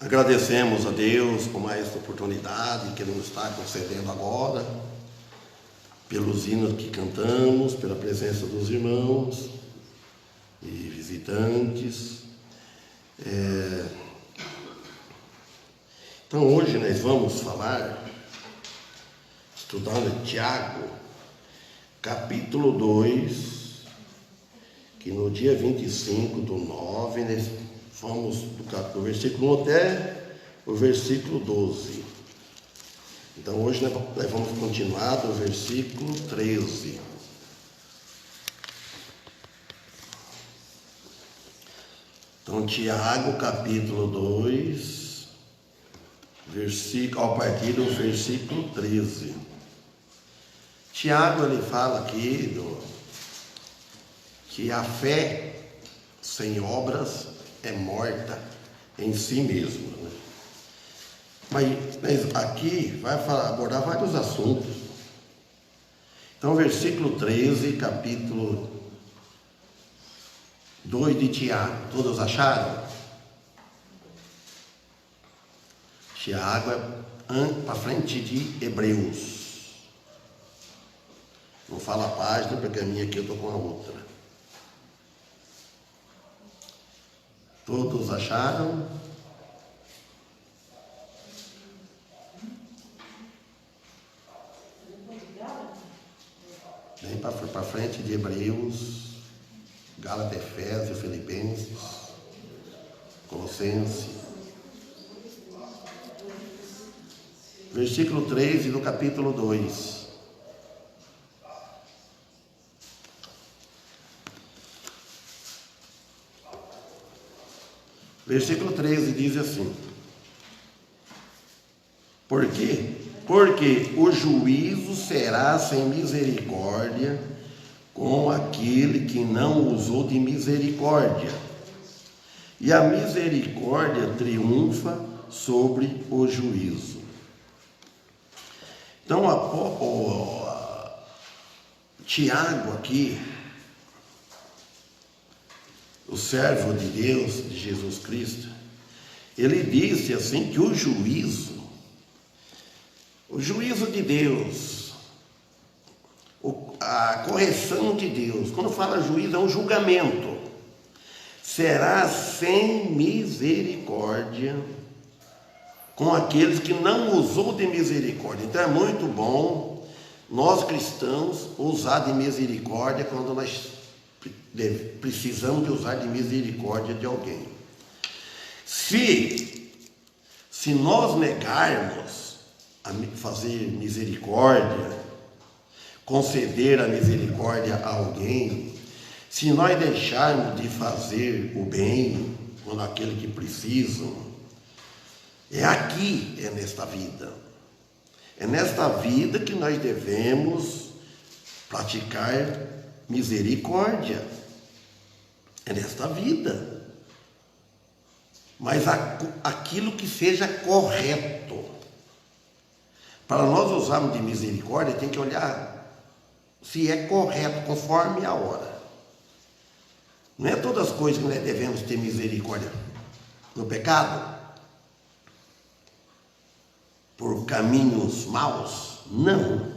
Agradecemos a Deus por mais esta oportunidade que Ele nos está concedendo agora, pelos hinos que cantamos, pela presença dos irmãos e visitantes. Então hoje nós vamos falar, estudando Tiago, capítulo 2, que no dia 25/9, nós vamos do versículo 1 até o versículo 12. Então hoje nós vamos continuar do versículo 13. Então Tiago capítulo 2, a partir do versículo 13. Tiago ele fala aqui que a fé sem obras é morta em si mesma, né? Mas aqui vai abordar vários assuntos. Então, versículo 13, capítulo 2 de Tiago. Todos acharam? Tiago é para frente de Hebreus. Não fala a página, porque a minha aqui eu estou com a outra. Todos acharam? Vem para frente de Hebreus, Gálatas, Efésios, Filipenses, Colossenses. Versículo 13 do capítulo 2. Versículo 13 diz assim: Por quê? Porque o juízo será sem misericórdia com aquele que não usou de misericórdia, e a misericórdia triunfa sobre o juízo. Então, Tiago aqui, o servo de Deus, de Jesus Cristo, ele disse assim que o juízo de Deus, a correção de Deus, quando fala juízo é um julgamento, será sem misericórdia com aqueles que não usou de misericórdia. Então é muito bom nós cristãos usar de misericórdia quando nós precisamos de usar de misericórdia de alguém. Se nós negarmos a fazer misericórdia, conceder a misericórdia a alguém, se nós deixarmos de fazer o bem quando aquele que precisam, é nesta vida. É nesta vida que nós devemos praticar misericórdia. É nesta vida. Mas aquilo que seja correto. Para nós usarmos de misericórdia, tem que olhar se é correto, conforme a hora. Não é todas as coisas que nós devemos ter misericórdia no pecado, por caminhos maus. Não.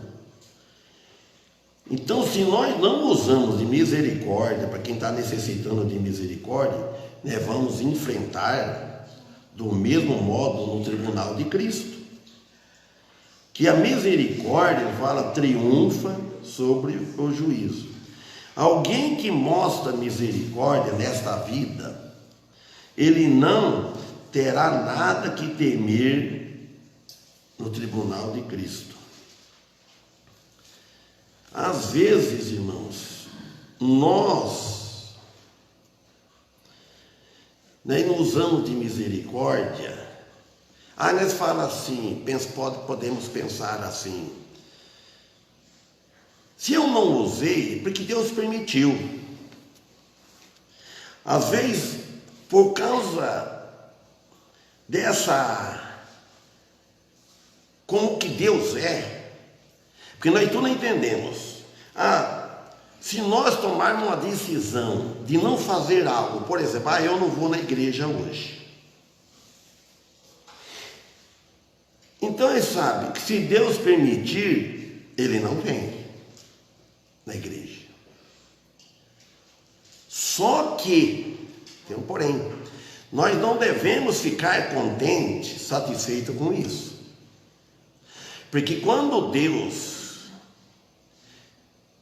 Então, se nós não usamos de misericórdia para quem está necessitando de misericórdia, nós vamos enfrentar do mesmo modo no tribunal de Cristo. Que a misericórdia, fala, triunfa sobre o juízo. Alguém que mostra misericórdia nesta vida, ele não terá nada que temer no tribunal de Cristo. Às vezes, irmãos, nós não usamos de misericórdia. Nós fala assim, podemos pensar assim: se eu não usei, porque Deus permitiu. Às vezes, por causa dessa, como que Deus é, porque nós não entendemos. Se nós tomarmos uma decisão de não fazer algo, por exemplo, eu não vou na igreja hoje. Então ele sabe que se Deus permitir, ele não vem na igreja. Só que, tem um porém, nós não devemos ficar contentes, satisfeitos com isso. Porque quando Deus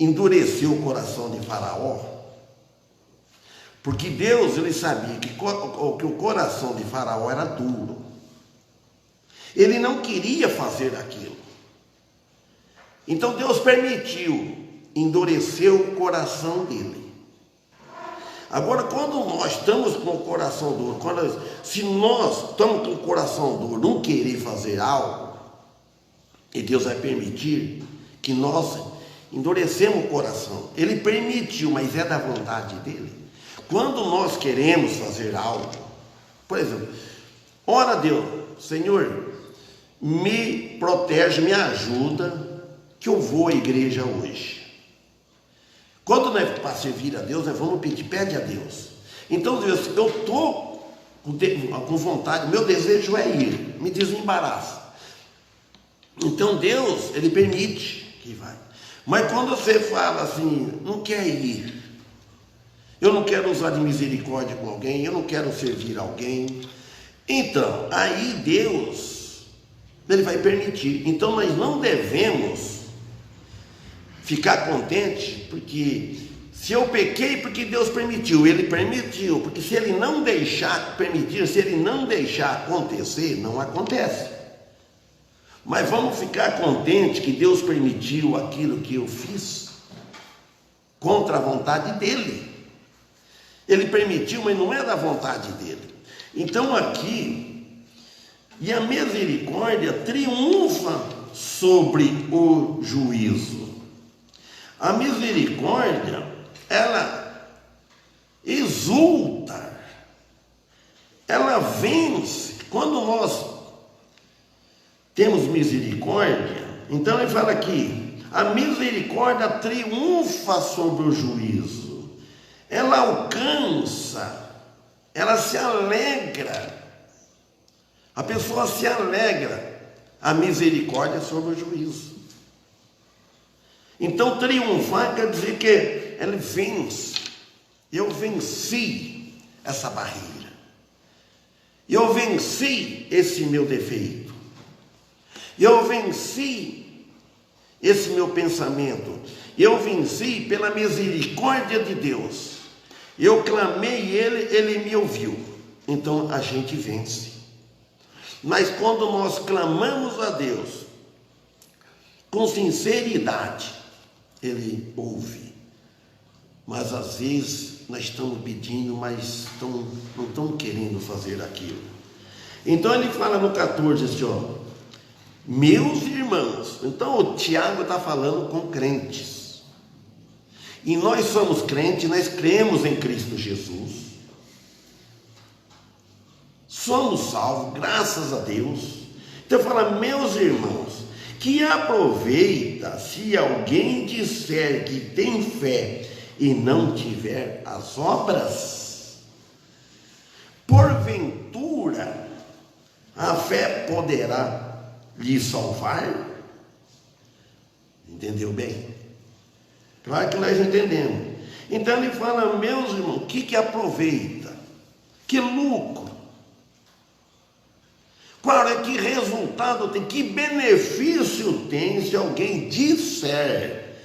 endureceu o coração de Faraó, porque Deus, ele sabia que o coração de Faraó era duro. Ele não queria fazer aquilo. Então Deus permitiu, endureceu o coração dele. Agora, quando nós estamos com o coração duro, se nós estamos com o coração duro, não querer fazer algo, e Deus vai permitir que nós endurecemos o coração. Ele permitiu, mas é da vontade dele. Quando nós queremos fazer algo, por exemplo, ora a Deus, Senhor, me protege, me ajuda, que eu vou à igreja hoje. Quando nós para servir a Deus, nós vamos pedir, pede a Deus. Então, Deus, eu estou com vontade, meu desejo é ir, me desembaraça. Então Deus, ele permite que vai. Mas quando você fala assim, não quer ir, eu não quero usar de misericórdia com alguém, eu não quero servir alguém, então, aí Deus, ele vai permitir. Então nós não devemos ficar contente, porque se eu pequei porque Deus permitiu, ele permitiu, porque se ele não deixar permitir, se ele não deixar acontecer, não acontece. Mas vamos ficar contente que Deus permitiu aquilo que eu fiz contra a vontade dele. Ele permitiu, mas não é da vontade dele. Então aqui, e a misericórdia triunfa sobre o juízo. A misericórdia, ela exulta, ela vence. Quando nós temos misericórdia, então ele fala aqui, a misericórdia triunfa sobre o juízo, ela alcança, ela se alegra, a pessoa se alegra, a misericórdia sobre o juízo. Então triunfar quer dizer que ele vence, eu venci essa barreira, eu venci esse meu defeito, eu venci esse meu pensamento, eu venci pela misericórdia de Deus, eu clamei ele me ouviu, então a gente vence. Mas quando nós clamamos a Deus com sinceridade, ele ouve. Mas às vezes nós estamos pedindo, mas não estamos querendo fazer aquilo. Então ele fala no 14 assim, ó, meus irmãos. Então o Tiago está falando com crentes. E nós somos crentes, nós cremos em Cristo Jesus. Somos salvos, graças a Deus. Então fala, meus irmãos, que aproveita se alguém disser que tem fé e não tiver as obras? Porventura, a fé poderá lhe salvar? Entendeu bem? Claro que nós entendemos. Então ele fala, meus irmãos, o que aproveita? Que lucro? Qual é que resultado tem? Que benefício tem se alguém disser?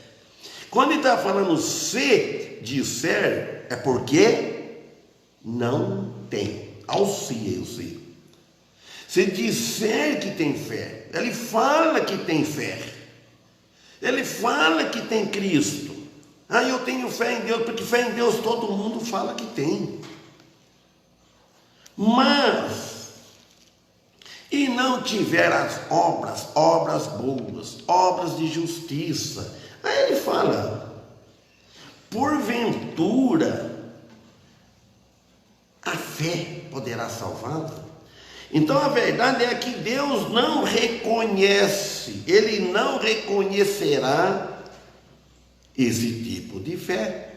Quando ele está falando se disser, é porque não tem. Auxílio, eu sei. Se disser que tem fé, ele fala que tem fé. Ele fala que tem Cristo. Ah, eu tenho fé em Deus, porque fé em Deus todo mundo fala que tem. Mas e não tiver as obras boas, obras de justiça. Aí ele fala, porventura, a fé poderá salvá-lo? Então a verdade é que Deus não reconhece, ele não reconhecerá esse tipo de fé.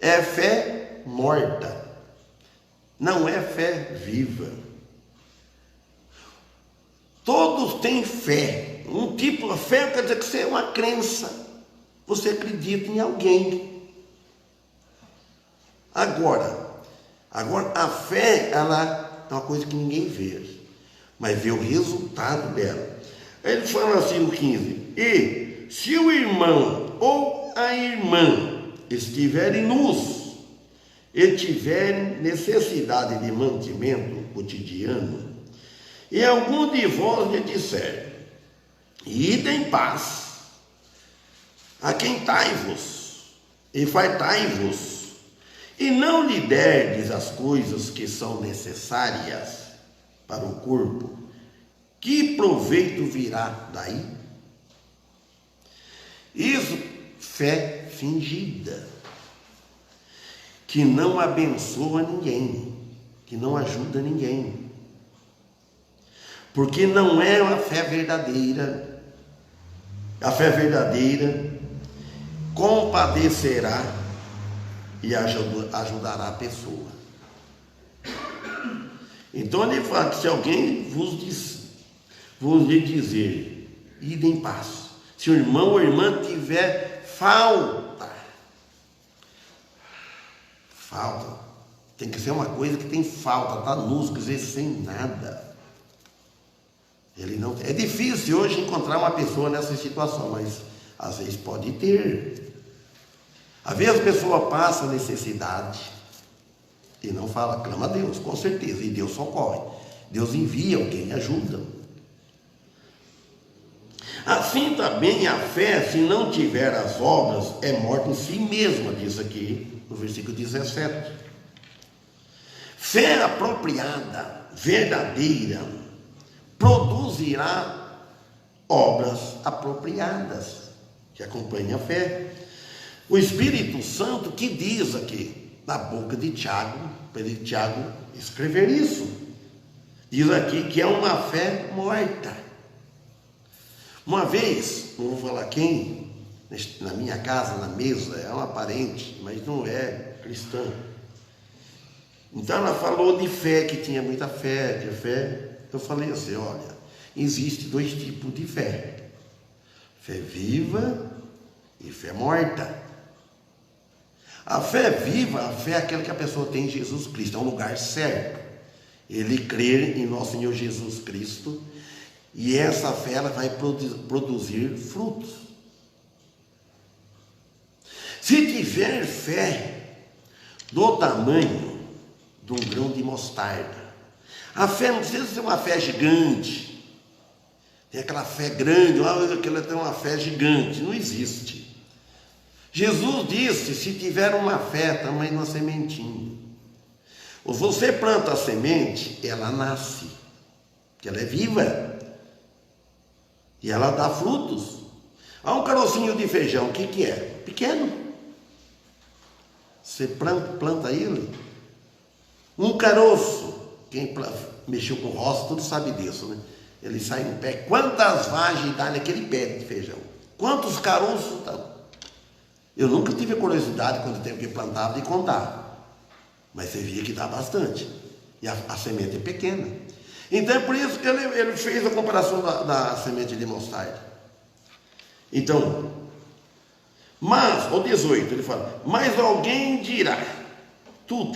É fé morta, não é fé viva. Todos têm fé. Um tipo de fé quer dizer que você é uma crença. Você acredita em alguém. Agora a fé, ela é uma coisa que ninguém vê, mas vê o resultado dela. Ele fala assim no 15: e se o irmão ou a irmã estiverem nus e tiverem necessidade de mantimento cotidiano, e algum de vós lhe disser: ide em paz, aquentai-vos e fartai-vos, e não lhe derdes as coisas que são necessárias para o corpo, que proveito virá daí? Isso, fé fingida, que não abençoa ninguém, que não ajuda ninguém, porque não é uma fé verdadeira. A fé verdadeira compadecerá e ajudará a pessoa. Então ele fala que se alguém vos lhe dizer, ide em paz, se o irmão ou irmã tiver falta, tem que ser uma coisa que tem falta, está nu, quer dizer, sem nada. Ele não, é difícil hoje encontrar uma pessoa nessa situação, mas às vezes pode ter. Às vezes a pessoa passa necessidade e não fala, clama a Deus, com certeza, e Deus socorre. Deus envia alguém, ajuda. Assim também a fé, se não tiver as obras, é morta em si mesma, diz aqui no versículo 17. Fé apropriada, verdadeira, produzirá obras apropriadas que acompanhem a fé. O Espírito Santo que diz aqui, na boca de Tiago, para Tiago escrever isso, diz aqui que é uma fé morta. Uma vez, não vou falar quem, na minha casa, na mesa, é uma parente, mas não é cristã. Então ela falou de fé, que tinha muita fé, de fé. Eu falei assim, olha, existe dois tipos de fé: fé viva e fé morta. A fé viva, a fé é aquela que a pessoa tem em Jesus Cristo, é um lugar certo. Ele crer em nosso Senhor Jesus Cristo, e essa fé ela vai produzir frutos. Se tiver fé do tamanho de um grão de mostarda, a fé não precisa ser uma fé gigante. Tem aquela fé grande, aquela tem uma fé gigante, não existe. Jesus disse, se tiver uma fé tamanho de uma sementinha, ou você planta a semente, ela nasce, que ela é viva, e ela dá frutos. Há um carocinho de feijão, o que é? Pequeno. Você planta ele, um caroço, quem mexeu com roça, tudo sabe disso, né? Ele sai um pé, quantas vagens dá naquele pé de feijão? Quantos caroços dá? Eu nunca tive a curiosidade, quando tempo que plantava, de contar, mas você via que dá bastante, e a semente é pequena. Então é por isso que ele fez a comparação da semente de mostarda. Então, mas, o 18, ele fala, mas alguém dirá, tu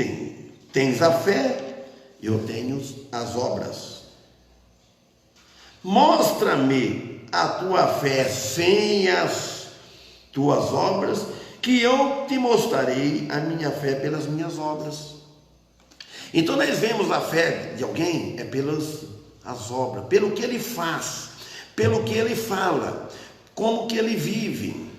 tens a fé, eu tenho as obras. Mostra-me a tua fé sem as tuas obras, que eu te mostrarei a minha fé pelas minhas obras. Então nós vemos a fé de alguém pelas as obras, pelo que ele faz, pelo que ele fala, como que ele vive,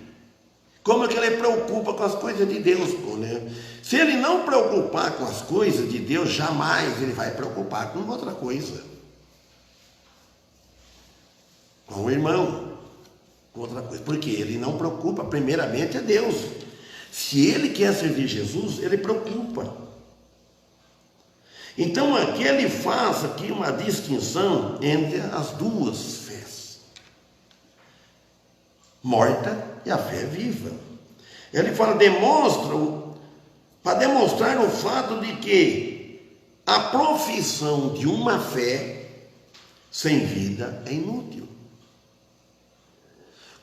como que ele preocupa com as coisas de Deus, né? Se ele não preocupar com as coisas de Deus, jamais ele vai preocupar com outra coisa, com o irmão, com outra coisa, porque ele não preocupa, primeiramente é Deus. Se ele quer servir Jesus, ele preocupa. Então aqui ele faz aqui uma distinção entre as duas fés, morta e a fé viva. Ele fala, para demonstrar o fato de que a profissão de uma fé sem vida é inútil.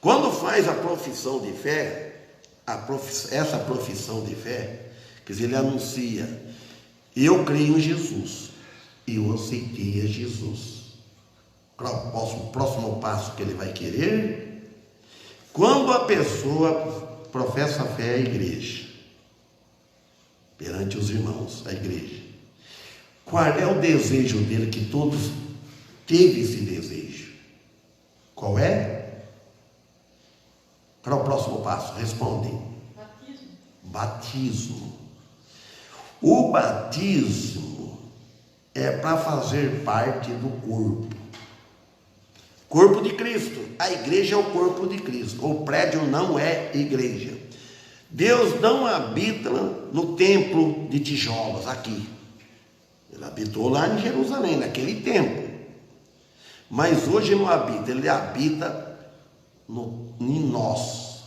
Quando faz a profissão de fé, essa profissão de fé, quer dizer, ele anuncia: eu creio em Jesus, e eu aceitei a Jesus. O próximo passo que ele vai querer, quando a pessoa professa a fé à igreja, perante os irmãos, a igreja, qual é o desejo dele, que todos teve esse desejo? Qual é? Para o próximo passo, respondem. Batismo. O batismo é para fazer parte do corpo de Cristo. A igreja é o corpo de Cristo. O prédio não é igreja. Deus não habita no templo de tijolos aqui. Ele habitou lá em Jerusalém, naquele templo. Mas hoje não habita, ele habita em nós.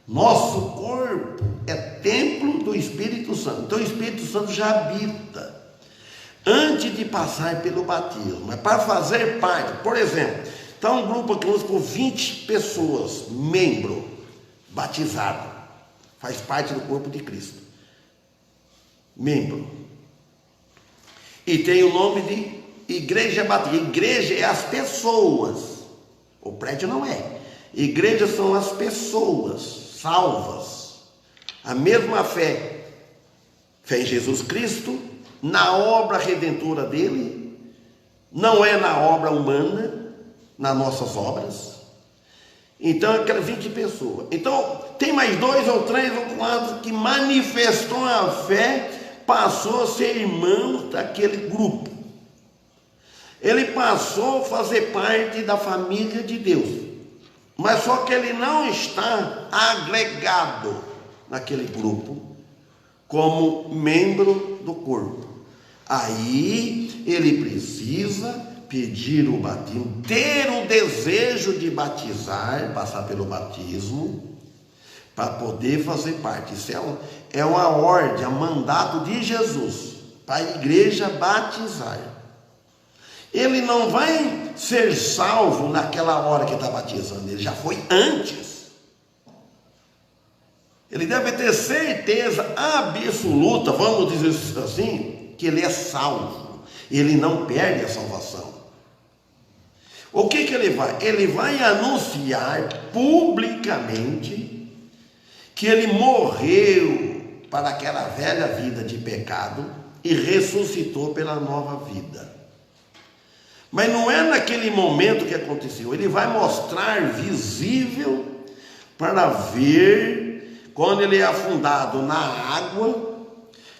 Nosso corpo é templo do Espírito Santo. Então o Espírito Santo já habita antes de passar pelo batismo. É para fazer parte. Por exemplo, está um grupo aqui com 20 pessoas, membro, batizado, faz parte do corpo de Cristo, membro, e tem o nome de Igreja Batista. Igreja é as pessoas, o prédio não é. Igreja são as pessoas salvas, a mesma fé em Jesus Cristo, na obra redentora dele, não é na obra humana, nas nossas obras. Então, aquelas 20 pessoas. Então, tem mais 2 ou 3 ou 4 que manifestou a fé, passou a ser irmão daquele grupo. Ele passou a fazer parte da família de Deus. Mas só que ele não está agregado naquele grupo como membro do corpo. Aí ele precisa pedir o batismo, ter o desejo de batizar, passar pelo batismo, para poder fazer parte. Isso é uma ordem, é um mandato de Jesus para a igreja batizar. Ele não vai ser salvo naquela hora que está batizando, ele já foi antes. Ele deve ter certeza absoluta, vamos dizer assim, que ele é salvo. Ele não perde a salvação. O que ele vai? Ele vai anunciar publicamente que ele morreu para aquela velha vida de pecado e ressuscitou pela nova vida. Mas não é naquele momento que aconteceu. Ele vai mostrar visível para ver quando ele é afundado na água,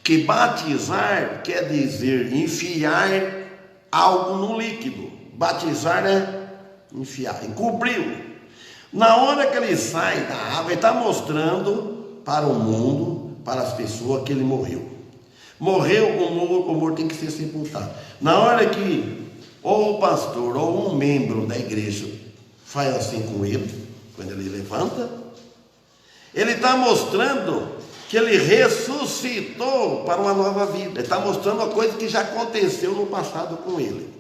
que batizar quer dizer enfiar algo no líquido. Batizar é enfiar, encobriu. Na hora que ele sai da água, ele está mostrando para o mundo, para as pessoas, que ele morreu. Morreu, o morto tem que ser sepultado. Na hora que ou o pastor ou um membro da igreja faz assim com ele, quando ele levanta, ele está mostrando que ele ressuscitou para uma nova vida. Ele está mostrando uma coisa que já aconteceu no passado com ele.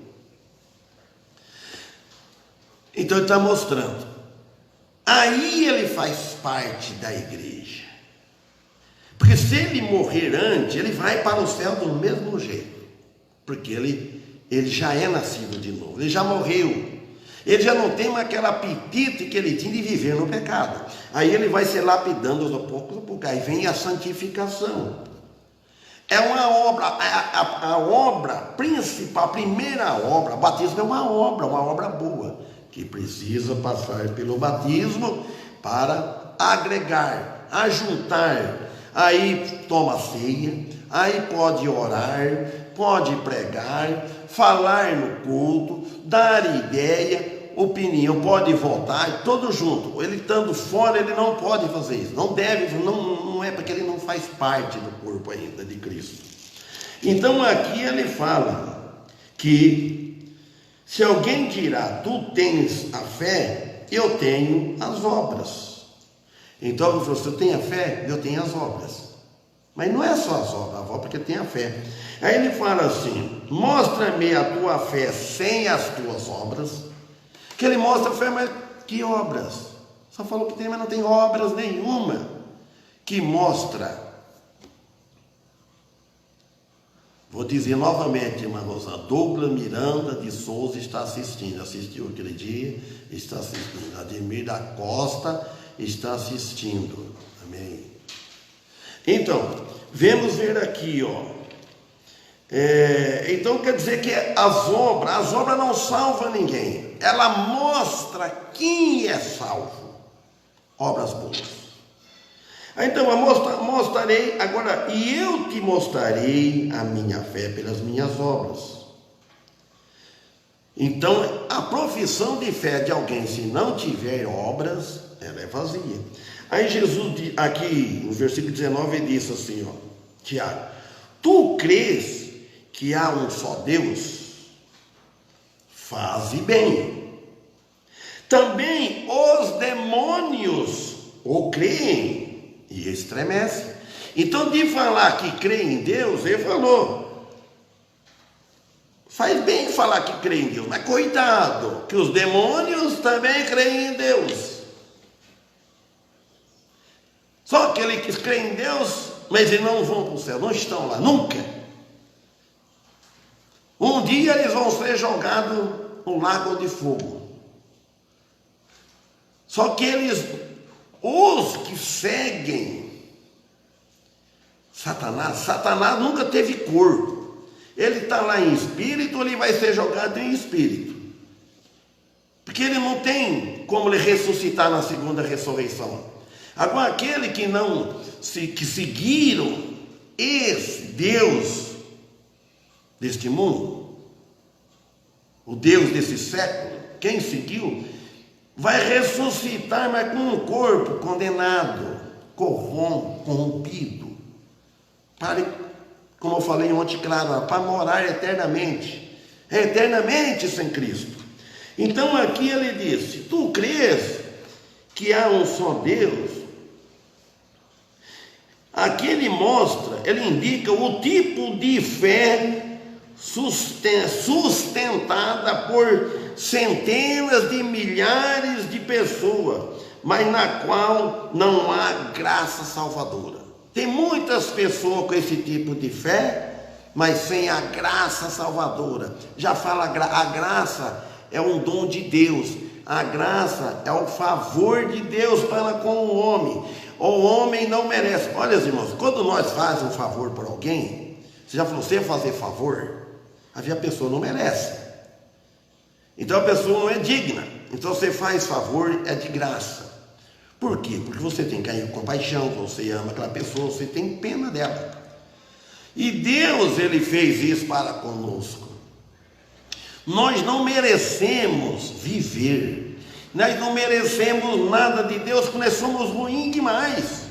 Então ele está mostrando. Aí ele faz parte da igreja. Porque se ele morrer antes, ele vai para o céu do mesmo jeito. Porque ele já é nascido de novo, ele já morreu. Ele já não tem mais aquele apetite que ele tinha de viver no pecado. Aí ele vai se lapidando aos poucos, porque aí vem a santificação. É uma obra, a obra principal, a primeira obra, o batismo é uma obra boa, que precisa passar pelo batismo para agregar, ajuntar. Aí toma ceia, aí pode orar, pode pregar, falar no culto, dar ideia, opinião, pode votar, todo junto. Ele estando fora, ele não pode fazer isso, não deve, não é porque ele não faz parte do corpo ainda de Cristo. Então aqui ele fala que se alguém dirá, tu tens a fé, eu tenho as obras. Então ele falou, se eu tenho a fé, eu tenho as obras. Mas não é só as obras, porque tem a fé. Aí ele fala assim: mostra-me a tua fé sem as tuas obras. Que ele mostra a fé, mas que obras? Só falou que tem, mas não tem obras nenhuma que mostra. Vou dizer novamente, irmã Rosa, Douglas Miranda de Souza está assistindo, assistiu aquele dia, está assistindo. Ademir da Costa está assistindo, amém. Então, vamos ver aqui, ó. Então quer dizer que as obras não salvam ninguém, ela mostra quem é salvo, obras boas. Então eu mostrarei agora, e eu te mostrarei a minha fé pelas minhas obras. Então a profissão de fé de alguém, se não tiver obras, ela é vazia. Aí Jesus, aqui no versículo 19, ele disse assim, ó, Tiago: tu crês que há um só Deus? Faze bem. Também os demônios o creem e estremece. Então, de falar que crê em Deus, ele falou, faz bem falar que crê em Deus, mas cuidado, que os demônios também creem em Deus. Só aqueles que creem em Deus, mas eles não vão para o céu, não estão lá, nunca. Um dia eles vão ser jogados no lago de fogo. Só que os que seguem Satanás nunca teve corpo. Ele está lá em espírito, ele vai ser jogado em espírito. Porque ele não tem como ele ressuscitar na segunda ressurreição. Agora, aquele que seguiram esse Deus deste mundo, o Deus desse século, quem seguiu, vai ressuscitar, mas com um corpo condenado, corrompido, como eu falei ontem, claro, para morar eternamente sem Cristo. Então aqui ele disse: tu crês que há um só Deus? Aqui ele indica o tipo de fé sustentada por centenas de milhares de pessoas, mas na qual não há graça salvadora. Tem muitas pessoas com esse tipo de fé, mas sem a graça salvadora. Já fala, a graça é um dom de Deus, a graça é o favor de Deus para com o homem. O homem não merece. Olha, irmãos, quando nós fazemos um favor por alguém, você já falou, você fazer favor, a pessoa não merece. Então a pessoa não é digna. Então você faz favor, é de graça. Por quê? Porque você tem compaixão, você ama aquela pessoa, você tem pena dela. E Deus, ele fez isso para conosco. Nós não merecemos viver. Nós não merecemos nada de Deus, porque nós somos ruins demais.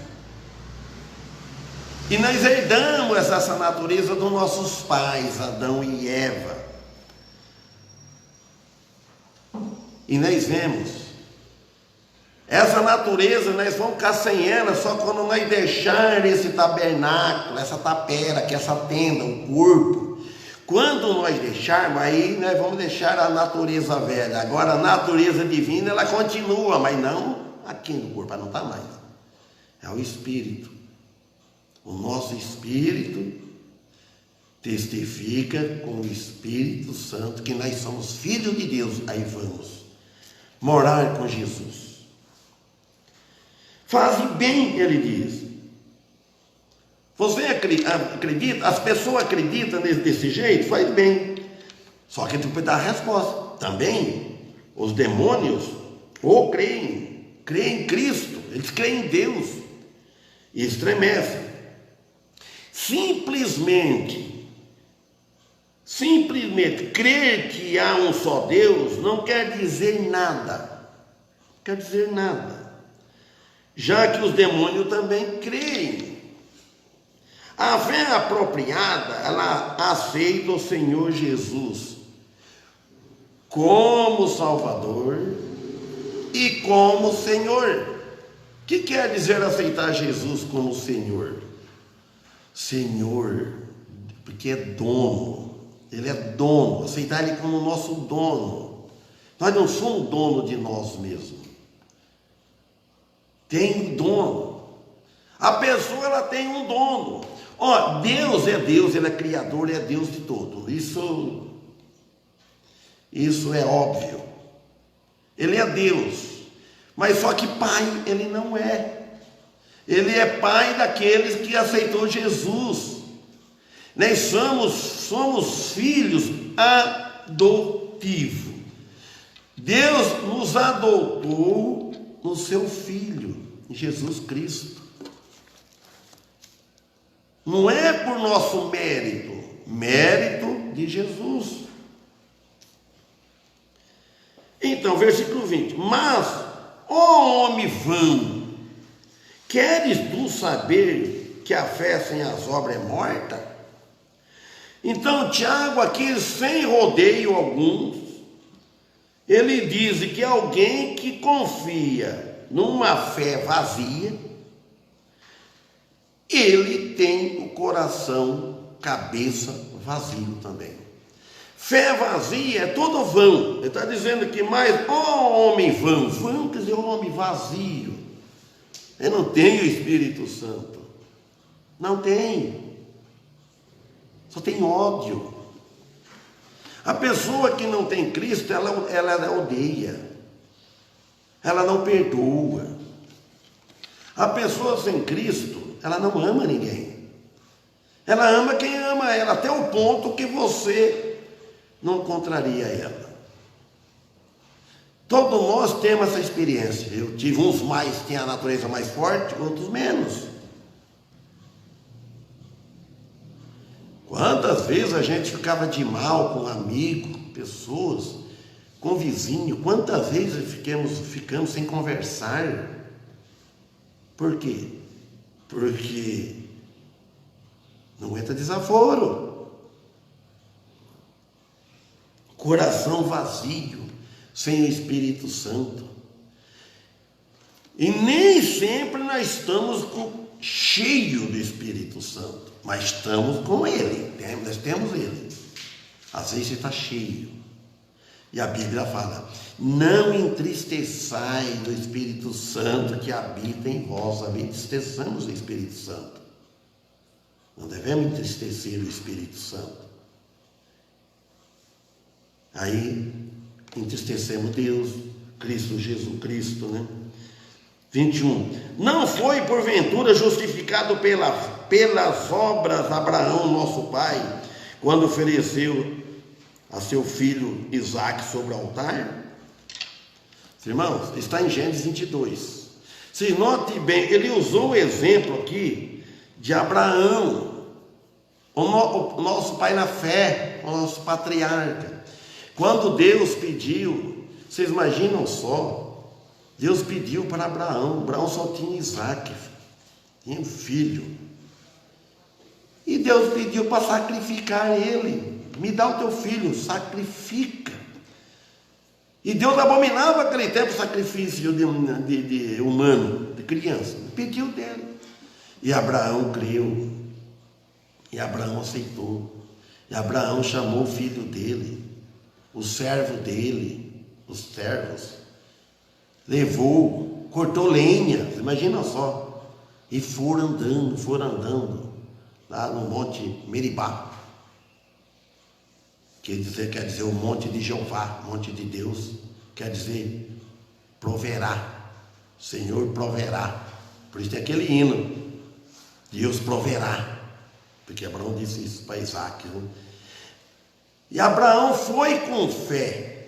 E nós herdamos essa natureza dos nossos pais, Adão e Eva. E nós vemos, essa natureza, nós vamos ficar sem ela só quando nós deixar esse tabernáculo, essa tapera, que é essa tenda, o corpo. Quando nós deixarmos, aí nós vamos deixar a natureza velha. Agora a natureza divina, ela continua, mas não aqui no corpo, ela não está mais. É o Espírito. O nosso Espírito testifica com o Espírito Santo que nós somos filhos de Deus. Aí vamos morar com Jesus. Faze bem, ele diz. Você acredita? As pessoas acreditam desse jeito? Faz bem. Só que tem que dar a resposta. Também, os demônios ou creem em Cristo, eles creem em Deus e estremecem. Simplesmente crer que há um só Deus não quer dizer nada. Quer dizer nada. Já que os demônios também creem. A fé apropriada, ela aceita o Senhor Jesus como Salvador e como Senhor. O que quer dizer aceitar Jesus como Senhor? Senhor, porque é dono. Ele é dono. Aceitar Ele como nosso dono. Nós não somos dono de nós mesmos. Tem um dono. A pessoa, ela tem um dono. Ó, Deus é Deus, Ele é Criador, Ele é Deus de todo. Isso é óbvio. Ele é Deus. Mas só que Pai, Ele não é. Ele é Pai daqueles que aceitou Jesus. Nós somos filhos adotivos. Deus nos adotou no seu Filho, Jesus Cristo. Não é por nosso mérito de Jesus. Então, versículo 20. Mas, ó homem vão, queres tu saber que a fé sem as obras é morta? Então, Tiago aqui, sem rodeio alguns, ele diz que alguém que confia numa fé vazia, ele tem o coração, cabeça vazio também. Fé vazia é todo vão. Ele está dizendo que mais, ó homem vão quer dizer homem vazio. Ele não tem o Espírito Santo. Não tem. Só tem ódio. A pessoa que não tem Cristo, ela odeia. Ela não perdoa. A pessoa sem Cristo, ela não ama ninguém. Ela ama quem ama ela, até o ponto que você não contraria ela. Todos nós temos essa experiência. Eu tive uns mais, têm a natureza mais forte, outros menos. Quantas vezes a gente ficava de mal com um amigo, pessoas, com vizinho, quantas vezes ficamos sem conversar? Por quê? Porque não entra desaforo. Coração vazio, sem o Espírito Santo. E nem sempre nós estamos cheio do Espírito Santo, mas estamos com Ele, nós temos Ele. Às vezes você está cheio. E a Bíblia fala, não entristeçais do Espírito Santo que habita em vós. Entristeçamos o Espírito Santo. Não devemos entristecer o Espírito Santo. Aí entristecemos Deus, Cristo, Jesus Cristo, né? 21. Não foi porventura justificado pelas obras Abraão, nosso pai, quando ofereceu a seu filho Isaque sobre o altar? Irmãos, está em Gênesis 22. Se note bem, ele usou o exemplo aqui de Abraão, o nosso pai na fé, o nosso patriarca. Quando Deus pediu, vocês imaginam só, Deus pediu para Abraão só tinha Isaque, tinha um filho, e Deus pediu para sacrificar ele. Me dá o teu filho, sacrifica. E Deus abominava aquele tempo sacrifício de humano, de criança, pediu dele, e Abraão creu, e Abraão aceitou, e Abraão chamou o filho dele, o servo dele, os servos, levou, cortou lenha, imagina só, e foram andando, lá no Monte Meribá, quer dizer o monte de Jeová, monte de Deus, quer dizer proverá, Senhor proverá, por isso tem aquele hino, Deus proverá, porque Abraão disse isso para Isaque, né? E Abraão foi com fé,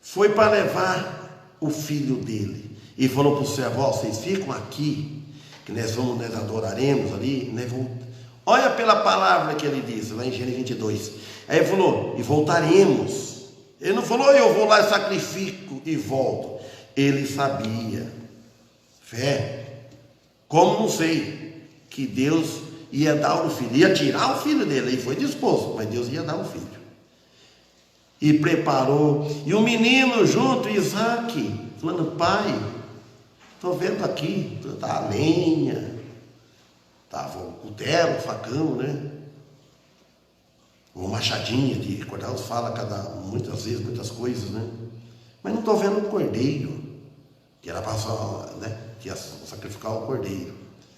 foi para levar o filho dele, e falou para o servo, vocês ficam aqui, que nós adoraremos ali, olha pela palavra que ele diz, lá em Gênesis 22, aí ele falou, e voltaremos, ele não falou, eu vou lá e sacrifico e volto, ele sabia, fé, como não sei, que Deus ia dar o filho, ia tirar o filho dele, ele foi disposto, mas Deus ia dar o filho, e preparou, e o menino junto, Isaque, falando, pai, estou vendo aqui, está a lenha, Tava o cutelo, o facão, né? Uma machadinha de cortar os fala muitas vezes, muitas coisas, né? Mas não estou vendo o cordeiro, que era passar, né? Que ia sacrificar o cordeiro.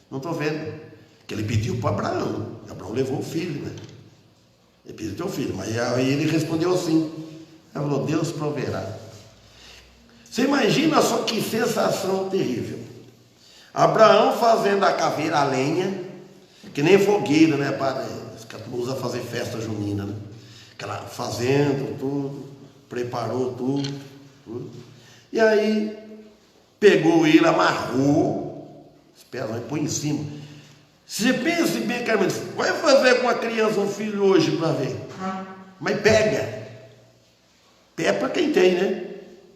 Não estou vendo. Que ele pediu para Abraão. Abraão levou o filho, né? Ele pediu teu filho, mas aí ele respondeu assim. Ele falou, Deus proverá. Você imagina só que sensação terrível. Abraão fazendo a caveira a lenha, que nem fogueira, né? Que a turma usa fazer festa junina, né? Aquela fazendo tudo, preparou tudo. E aí pegou ele, amarrou, espera, vai pôr em cima. Você pensa bem, Carmen, vai fazer com a criança um filho hoje para ver. Mas pega. Pé para quem tem, né?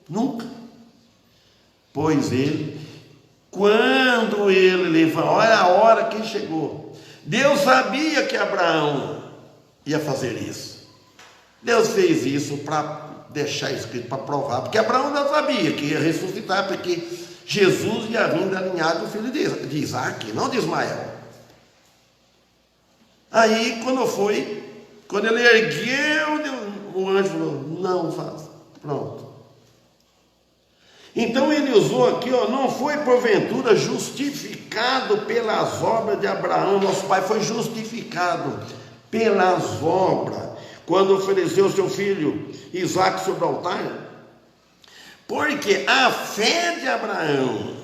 Nunca. Pois ele, quando ele levantou, olha a hora que chegou. Deus sabia que Abraão ia fazer isso. Deus fez isso para deixar escrito, para provar, porque Abraão já sabia que ia ressuscitar, porque Jesus ia vir da linhagem do filho de Isaac, não de Ismael. Aí quando ele ergueu, o anjo falou, não faça, pronto. Então ele usou aqui, não foi porventura justificado pelas obras de Abraão, nosso pai foi justificado pelas obras, quando ofereceu seu filho Isaac sobre o altar, porque a fé de Abraão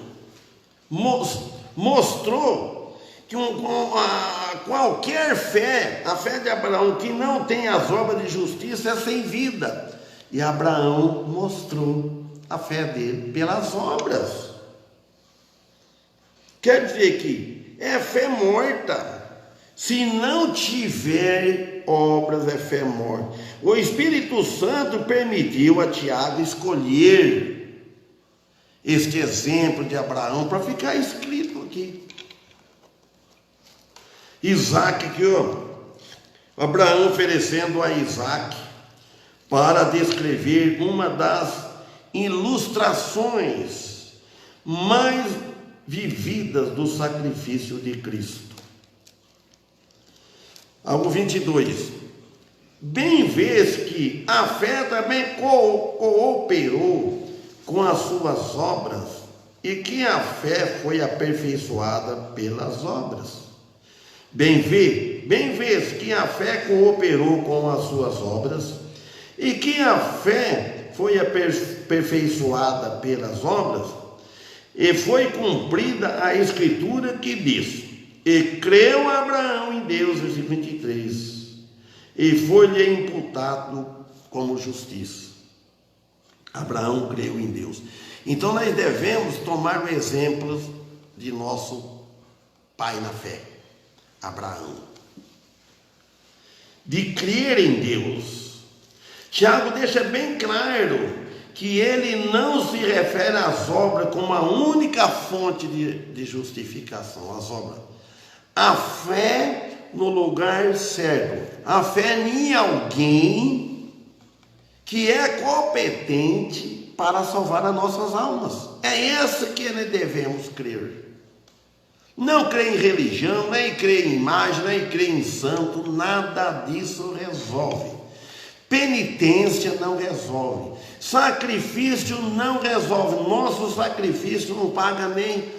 mostrou que qualquer fé, a fé de Abraão que não tem as obras de justiça é sem vida, e Abraão mostrou a fé dele pelas obras. Quer dizer que é fé morta. Se não tiver obras, é fé morta. O Espírito Santo permitiu a Tiago escolher este exemplo de Abraão para ficar escrito aqui. Isaac aqui, Abraão oferecendo a Isaac para descrever uma das ilustrações mais vividas do sacrifício de Cristo. Ao 22. Bem vês que a fé também cooperou com as suas obras, e que a fé foi aperfeiçoada pelas obras. Bem vês que a fé cooperou com as suas obras, e que a fé foi aperfeiçoada pelas obras, e foi cumprida a escritura que diz, e creu Abraão em Deus, versículo 23, e foi-lhe imputado como justiça. Abraão creu em Deus. Então nós devemos tomar o exemplo de nosso pai na fé, Abraão, de crer em Deus. Tiago deixa bem claro que ele não se refere às obras como a única fonte de justificação, as obras. A fé no lugar certo, a fé em alguém que é competente para salvar as nossas almas. É essa que nós devemos crer. Não crer em religião, nem crer em imagem, nem crer em santo, nada disso resolve. Penitência não resolve, sacrifício não resolve, nosso sacrifício não paga nem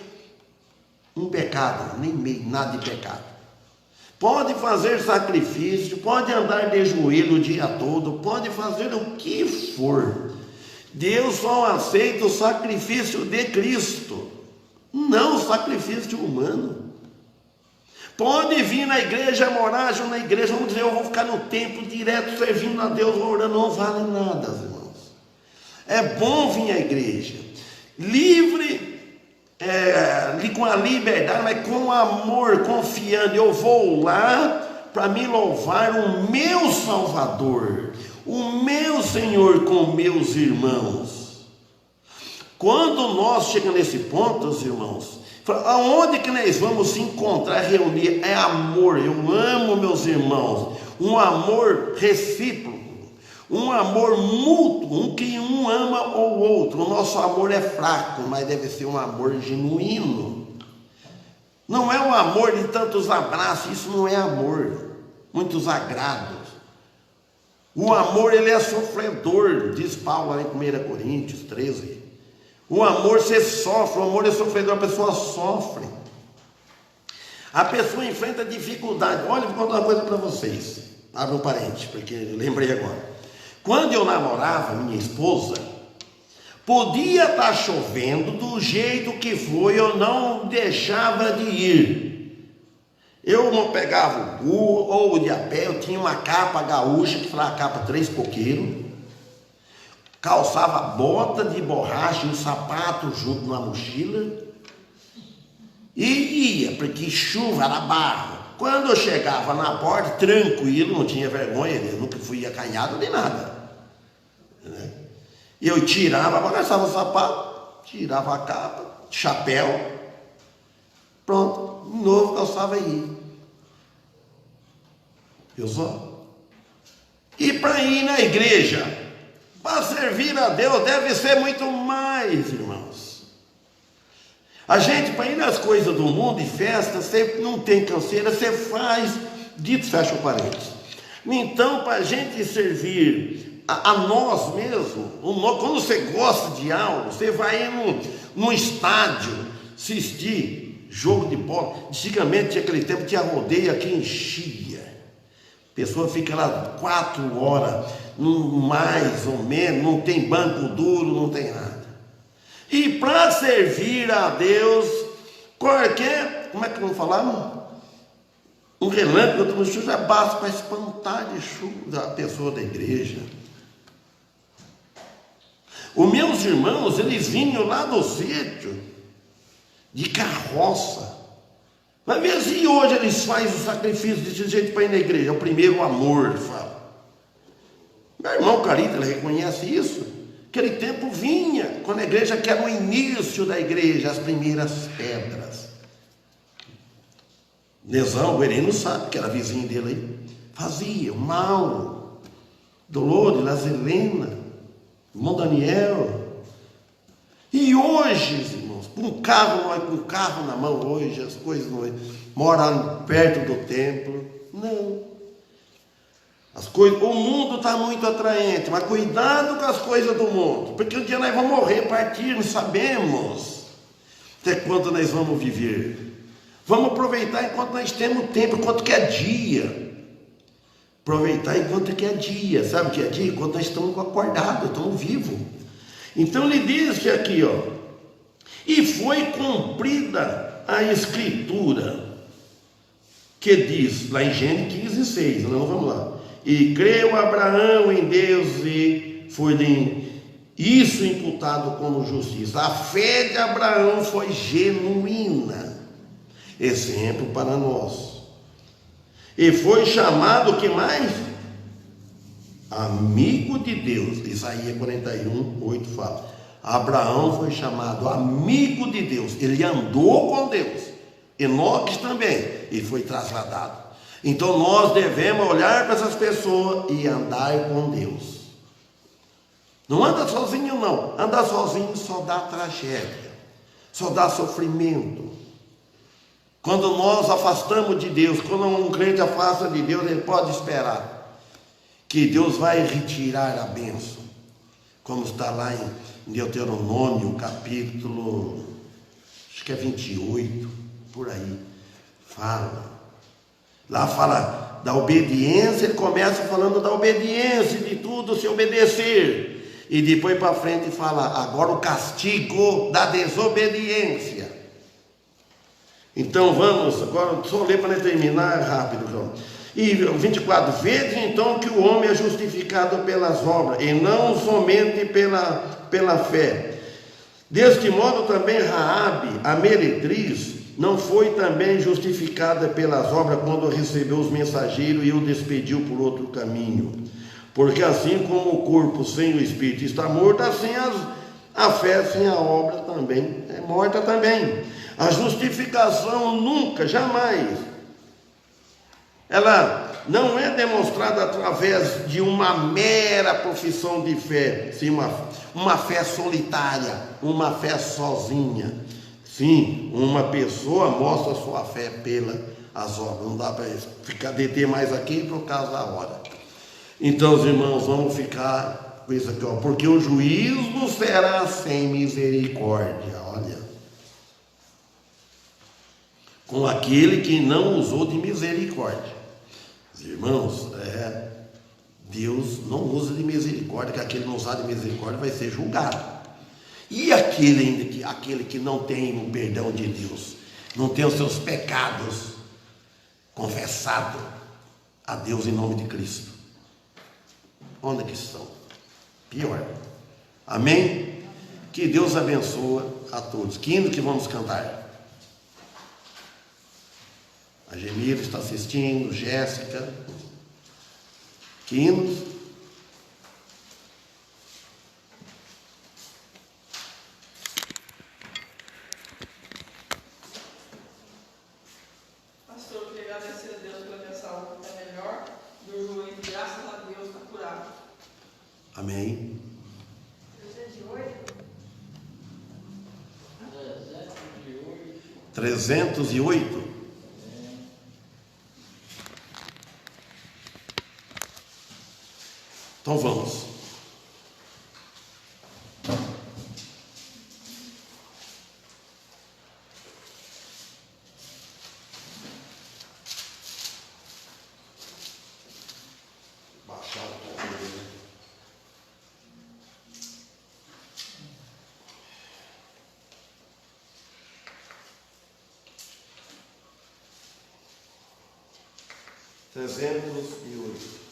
um pecado, nem meio, nada de pecado. Pode fazer sacrifício, pode andar de joelho o dia todo, pode fazer o que for, Deus só aceita o sacrifício de Cristo, não o sacrifício humano. Pode vir na igreja, morar junto na igreja, vamos dizer, eu vou ficar no templo direto, servindo a Deus, orando, não vale nada, irmãos. É bom vir à igreja, livre, com a liberdade, mas com amor, confiando, eu vou lá para me louvar o meu Salvador, o meu Senhor com meus irmãos. Quando nós chegamos nesse ponto, irmãos, aonde que nós vamos se encontrar, reunir? É amor. Eu amo meus irmãos, um amor recíproco, um amor mútuo, que um ama o outro. O nosso amor é fraco, mas deve ser um amor genuíno. Não é o amor de tantos abraços, isso não é amor, muitos agrados. O amor, ele é sofredor, diz Paulo lá em 1 Coríntios 13. O amor, você sofre, o amor é sofredor, a pessoa sofre. A pessoa enfrenta dificuldade. Olha, vou contar uma coisa para vocês. Abre um parente, porque eu lembrei agora. Quando eu namorava minha esposa, podia estar chovendo do jeito que foi, eu não deixava de ir. Eu não pegava o burro ou de a pé, eu tinha uma capa gaúcha, que foi uma capa 3 coqueiros, calçava bota de borracha e um sapato junto na mochila, e ia, porque chuva era barro. Quando eu chegava na porta, tranquilo, não tinha vergonha, eu nunca fui acanhado nem nada, né? Eu tirava, abaixava o sapato, tirava a capa, chapéu, pronto, de novo calçava e ia. Viu só? E para ir na igreja, para servir a Deus, deve ser muito mais, irmãos. A gente, para ir nas coisas do mundo e festa, você não tem canseira, você faz, dito, fecha o parênteses. Então, para a gente servir a nós mesmos, quando você gosta de algo, você vai num estádio assistir jogo de bola. Antigamente, tinha aquele tempo, tinha rodeio que enchia. A pessoa fica lá 4 horas, mais ou menos, não tem banco duro, não tem nada. E para servir a Deus, qualquer, como é que vamos falar? Um relâmpago no chuva já basta para espantar de chuva a pessoa da igreja. Os meus irmãos, eles vinham lá do sítio, de carroça. Mas mesmo se hoje eles fazem o sacrifício desse jeito para ir na igreja, é o primeiro amor, fala. Meu irmão Carita, ele reconhece isso. Aquele tempo vinha, quando a igreja, que era o início da igreja, as primeiras pedras. Nezão, o Erino sabe, que era vizinho dele aí, fazia, o Mauro, Dolores, Lazelena, o irmão Daniel. E hoje, irmãos, com um carro na mão hoje, as coisas não moram perto do templo, não. As coisas, o mundo está muito atraente, mas cuidado com as coisas do mundo, porque um dia nós vamos morrer, partir, não sabemos até quando nós vamos viver. Vamos aproveitar enquanto nós temos tempo, enquanto que é dia. Aproveitar enquanto que é dia. Sabe o que é dia? Enquanto nós estamos acordados, estamos vivos. Então ele diz que aqui, ó, e foi cumprida a escritura, que diz, lá em Gênesis 15:6, não vamos lá. E creu Abraão em Deus e foi-lhe isso imputado como justiça. A fé de Abraão foi genuína. Exemplo para nós. E foi chamado, o que mais? Amigo de Deus. Isaías 41:8 fala. Abraão foi chamado amigo de Deus. Ele andou com Deus. Enoque também. E foi trasladado. Então nós devemos olhar para essas pessoas e andar com Deus. Não anda sozinho não. Andar sozinho só dá tragédia. Só dá sofrimento. Quando nós afastamos de Deus, quando um crente afasta de Deus, ele pode esperar que Deus vai retirar a bênção. Como está lá em Deuteronômio, capítulo, acho que é 28, por aí, fala. Lá fala da obediência, ele começa falando da obediência, de tudo se obedecer. E depois para frente fala, agora o castigo da desobediência. Então vamos, agora só ler para terminar rápido. Então. E 24, vede então que o homem é justificado pelas obras, e não somente pela fé. Deste modo também Raabe, a meretriz, não foi também justificada pelas obras quando recebeu os mensageiros e o despediu por outro caminho. Porque assim como o corpo sem o espírito está morto, assim a fé sem a obra também é morta também. A justificação nunca, jamais, ela não é demonstrada através de uma mera profissão de fé, sim, uma fé solitária, uma fé sozinha. Sim, uma pessoa mostra a sua fé pelas obras. Não dá para ficar deter mais aqui por causa da hora. Então, os irmãos, vamos ficar com isso aqui, ó. Porque o juízo será sem misericórdia, olha. Com aquele que não usou de misericórdia. Irmãos, Deus não usa de misericórdia, que aquele que não usar de misericórdia vai ser julgado. E aquele que não tem o perdão de Deus, não tem os seus pecados confessados a Deus em nome de Cristo, onde que estão? Pior. Amém? Que Deus abençoe a todos. Que hino que vamos cantar? A Gemira está assistindo, Jéssica. Que hinos? Pastor, eu queria agradecer a Deus pela minha saúde, que está melhor. Do joelho, graças a Deus, está curado. Amém. 308. Então vamos. Baixar o tom dele. Trezentos e oito.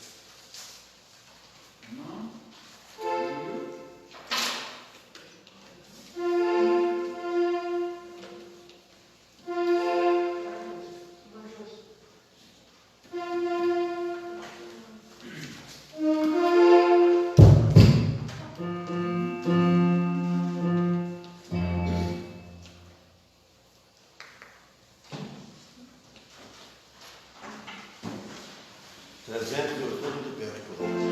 Tudo de pé.